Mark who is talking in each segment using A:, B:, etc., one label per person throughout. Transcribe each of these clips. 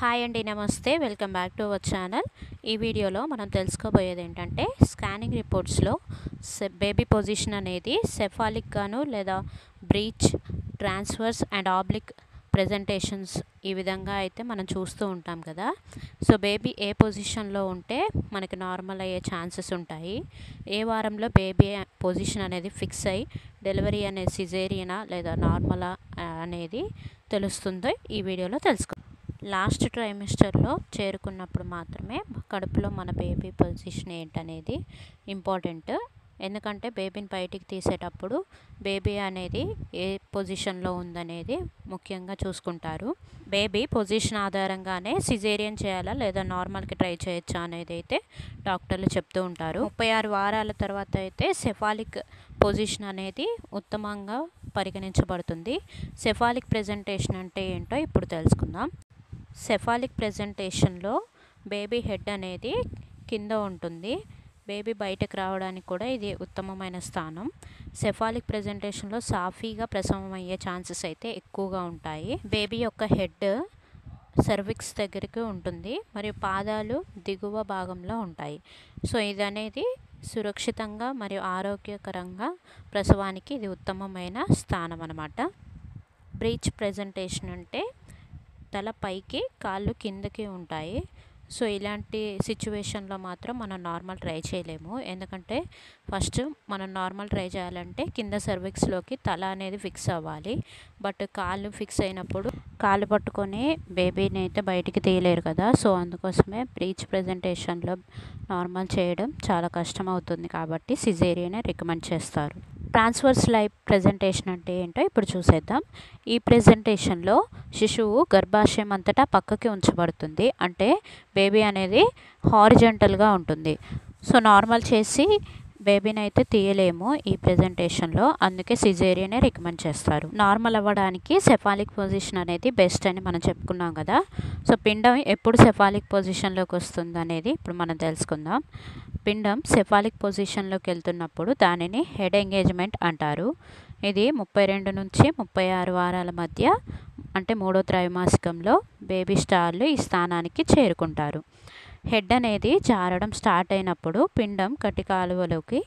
A: Hi అండి, namaste. Welcome back to our channel. ఈ వీడియోలో మనం తెలుసుకోబోయేది ఏంటంటే స్కానింగ్ రిపోర్ట్స్లో బేబీ పొజిషన్ అనేది సెఫాలిక్ గాను లేదా breech, transverse and oblique presentations ఈ విధంగా అయితే మనం చూస్తూ ఉంటాం కదా. సో బేబీ ఏ పొజిషన్లో ఉంటే మనకి నార్మల్ అయ్యే ఛాన్సెస్ ఉంటాయి, ఏ వారంలో బేబీ పొజిషన్ అనేది ఫిక్స్ అయ్యి డెలివరీ అనేది సిజేరియనా లేదా నార్మలా అనేది తెలుస్తుందో ఈ వీడియోలో తెలుసుకో. లాస్ట్ ట్రైమిస్టర్లో చేరుకున్నప్పుడు మాత్రమే కడుపులో మన బేబీ పొజిషన్ ఏంటనేది ఇంపార్టెంట్. ఎందుకంటే బేబీని బయటికి తీసేటప్పుడు బేబీ అనేది ఏ పొజిషన్లో ఉందనేది ముఖ్యంగా చూసుకుంటారు. బేబీ పొజిషన్ ఆధారంగానే సిజేరియన్ చేయాలా లేదా నార్మల్కి ట్రై చేయొచ్చా అనేది అయితే డాక్టర్లు చెప్తూ ఉంటారు. 36 వారాల తర్వాత అయితే సెఫాలిక్ పొజిషన్ అనేది ఉత్తమంగా పరిగణించబడుతుంది. సెఫాలిక్ ప్రెజెంటేషన్ అంటే ఏంటో ఇప్పుడు తెలుసుకుందాం. సెఫాలిక్ ప్రెజెంటేషన్లో బేబీ హెడ్ అనేది కింద ఉంటుంది. బేబీ బయటకు రావడానికి కూడా ఇది ఉత్తమమైన స్థానం. సెఫాలిక్ ప్రెజెంటేషన్లో సాఫీగా ప్రసవం అయ్యే ఛాన్సెస్ అయితే ఎక్కువగా ఉంటాయి. బేబీ యొక్క హెడ్ సర్విక్స్ దగ్గరికి ఉంటుంది మరియు పాదాలు దిగువ భాగంలో ఉంటాయి. సో ఇది అనేది సురక్షితంగా మరియు ఆరోగ్యకరంగా ప్రసవానికి ఇది ఉత్తమమైన స్థానం అన్నమాట. బ్రీచ్ ప్రెజెంటేషన్ అంటే తల పైకి కాళ్ళు కిందకి ఉంటాయి. సో ఇలాంటి సిచ్యువేషన్లో మాత్రం మనం నార్మల్ ట్రై చేయలేము. ఎందుకంటే ఫస్ట్ మనం నార్మల్ ట్రై చేయాలంటే కింద సర్విక్స్లోకి తల అనేది ఫిక్స్ అవ్వాలి. బట్ కాళ్ళు ఫిక్స్ అయినప్పుడు కాళ్ళు పట్టుకొని బేబీని అయితే బయటికి తీయలేరు కదా. సో అందుకోసమే బ్రీచ్ ప్రెజెంటేషన్లో నార్మల్ చేయడం చాలా కష్టం అవుతుంది కాబట్టి సిజేరియనే రికమెండ్ చేస్తారు. ట్రాన్స్వర్స్ లైఫ్ ప్రెజెంటేషన్ అంటే ఏంటో ఇప్పుడు చూసేద్దాం. ఈ ప్రెజెంటేషన్లో శిశువు గర్భాశయం అంతటా పక్కకి ఉంచబడుతుంది. అంటే బేబీ అనేది హారిజంటల్గా ఉంటుంది. సో నార్మల్ చేసి బేబీని అయితే తీయలేము ఈ ప్రెజెంటేషన్లో, అందుకే సిజేరియనే రికమెండ్ చేస్తారు. నార్మల్ అవ్వడానికి సెఫాలిక్ పొజిషన్ అనేది బెస్ట్ అని మనం చెప్పుకున్నాం కదా. సో పిండం ఎప్పుడు సెఫాలిక్ పొజిషన్లోకి వస్తుంది అనేది ఇప్పుడు మనం తెలుసుకుందాం. పిండం సెఫాలిక్ పొజిషన్లోకి వెళ్తున్నప్పుడు దానిని హెడ్ ఎంగేజ్మెంట్ అంటారు. ఇది 32 నుంచి 36 వారాల మధ్య అంటే 3వ త్రైమాసికంలో బేబీ స్టార్లు ఈ స్థానానికి చేరుకుంటారు. హెడ్ అనేది జారడం స్టార్ట్ అయినప్పుడు పిండం కటి కాలువలోకి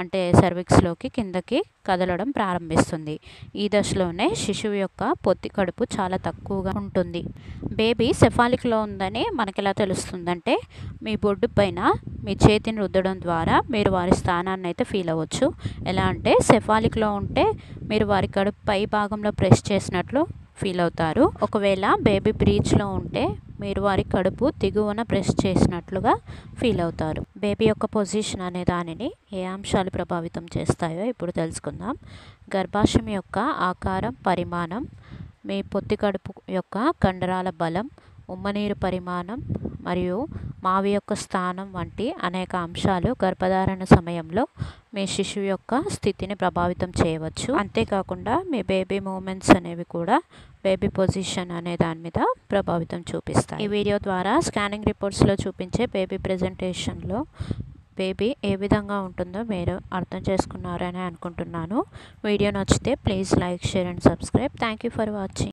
A: అంటే సర్విక్స్లోకి కిందకి కదలడం ప్రారంభిస్తుంది. ఈ దశలోనే శిశువు యొక్క పొత్తి కడుపు చాలా తక్కువగా ఉంటుంది. బేబీ సెఫాలిక్లో ఉందని మనకి ఎలా తెలుస్తుందంటే మీ బొడ్డు పైన మీ చేతిని రుద్దడం ద్వారా మీరు వారి స్థానాన్ని అయితే ఫీల్ అవ్వచ్చు. ఎలా అంటే సెఫాలిక్లో ఉంటే మీరు వారి కడుపు పై భాగంలో ప్రెస్ చేసినట్లు ఫీల్ అవుతారు. ఒకవేళ బేబీ బ్రీచ్లో ఉంటే మీరు వారి కడుపు దిగువన ప్రెస్ చేసినట్లుగా ఫీల్ అవుతారు. బేబీ యొక్క పొజిషన్ అనే దానిని ఏ అంశాలు ప్రభావితం చేస్తాయో ఇప్పుడు తెలుసుకుందాం. గర్భాశయం యొక్క ఆకారం, పరిమాణం, మీ పొత్తి కడుపు యొక్క కండరాల బలం, ఉమ్మనీరు పరిమాణం మరియు మావి యొక్క స్థానం వంటి అనేక అంశాలు గర్భధారణ సమయంలో మీ శిశువు యొక్క స్థితిని ప్రభావితం చేయవచ్చు. అంతేకాకుండా మీ బేబీ మూమెంట్స్ అనేవి కూడా బేబీ పొజిషన్ అనే దాని మీద ప్రభావితం చూపిస్తాయి. ఈ వీడియో ద్వారా స్కానింగ్ రిపోర్ట్స్లో చూపించే బేబీ ప్రెజెంటేషన్లో బేబీ ఏ విధంగా ఉంటుందో మీరు అర్థం చేసుకున్నారని అనుకుంటున్నాను. వీడియో నచ్చితే please like, share and subscribe. Thank you for watching.